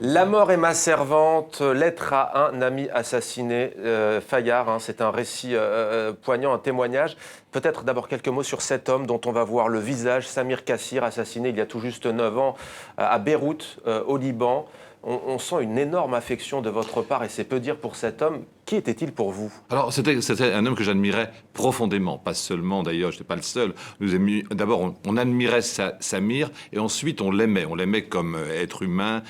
La mort est ma servante, lettre à un ami assassiné, Fayard, c'est un récit poignant, un témoignage. Peut-être d'abord quelques mots sur cet homme dont on va voir le visage, Samir Kassir, assassiné il y a tout juste 9 ans à Beyrouth, au Liban. On sent une énorme affection de votre part et c'est peu dire pour cet homme. Qui était-il pour vous? Alors, c'était un homme que j'admirais profondément, pas seulement d'ailleurs, je n'étais pas le seul. D'abord, on admirait Samir et ensuite on l'aimait. On l'aimait comme être humain,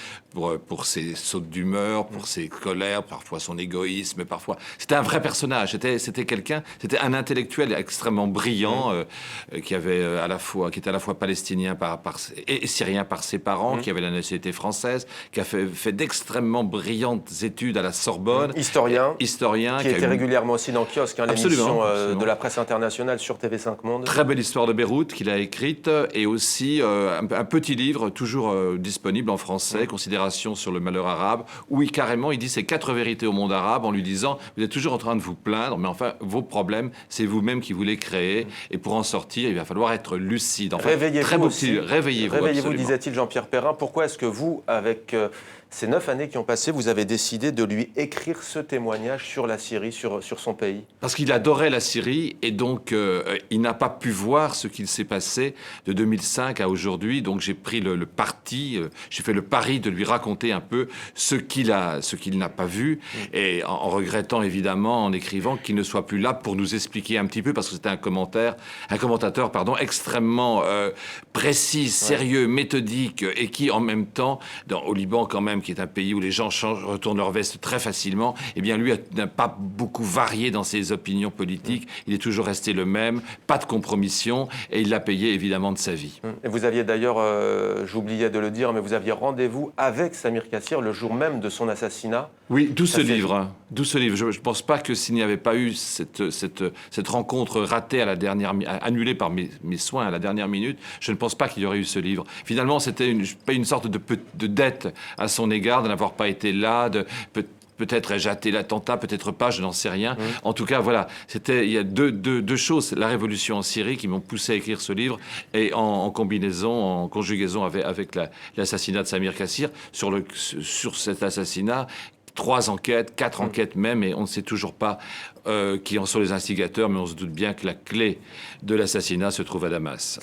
pour ses sautes d'humeur, pour ses colères, parfois son égoïsme, parfois. C'était un vrai personnage, c'était quelqu'un, c'était un intellectuel extrêmement brillant, qui était à la fois palestinien et syrien par ses parents, qui avait la nationalité française, qui a fait d'extrêmement brillantes études à la Sorbonne. Historien. Qui était régulièrement aussi dans Kiosque, l'émission de la presse internationale sur TV5 Monde. Très belle histoire de Beyrouth qu'il a écrite et aussi un petit livre toujours disponible en français, Considération sur le malheur arabe, où il dit ces 4 vérités au monde arabe en lui disant vous êtes toujours en train de vous plaindre, mais enfin vos problèmes, c'est vous-même qui vous les créez et pour en sortir, il va falloir être lucide. Enfin, Réveillez-vous, disait-il Jean-Pierre Perrin. Pourquoi est-ce que vous, avec ces 9 années qui ont passé, vous avez décidé de lui écrire ce témoignage sur la Syrie, sur son pays? Parce qu'il adorait la Syrie et donc il n'a pas pu voir ce qu'il s'est passé de 2005 à aujourd'hui. Donc j'ai pris le parti, j'ai fait le pari de lui raconter un peu ce qu'il n'a pas vu et en regrettant évidemment, en écrivant qu'il ne soit plus là pour nous expliquer un petit peu parce que c'était un commentateur extrêmement précis, sérieux, méthodique et qui en même temps, au Liban quand même, qui est un pays où les gens retournent leur veste très facilement, eh bien lui n'a pas beaucoup varié dans ses opinions politiques. Il est toujours resté le même, pas de compromission, et il l'a payé évidemment de sa vie. Et vous aviez d'ailleurs, j'oubliais de le dire, mais vous aviez rendez-vous avec Samir Kassir le jour même de son assassinat. Oui, d'où ce livre. Je ne pense pas que s'il n'y avait pas eu cette rencontre ratée annulée par mes soins à la dernière minute, je ne pense pas qu'il y aurait eu ce livre. Finalement, c'était une sorte de dette à son égard de n'avoir pas été là, peut-être ai-je hâté l'attentat, peut-être pas, je n'en sais rien. En tout cas, voilà, il y a deux choses, la révolution en Syrie qui m'ont poussé à écrire ce livre et en conjugaison avec l'assassinat de Samir Kassir. Sur cet assassinat, 3 enquêtes, 4 enquêtes même, et on ne sait toujours pas qui en sont les instigateurs, mais on se doute bien que la clé de l'assassinat se trouve à Damas.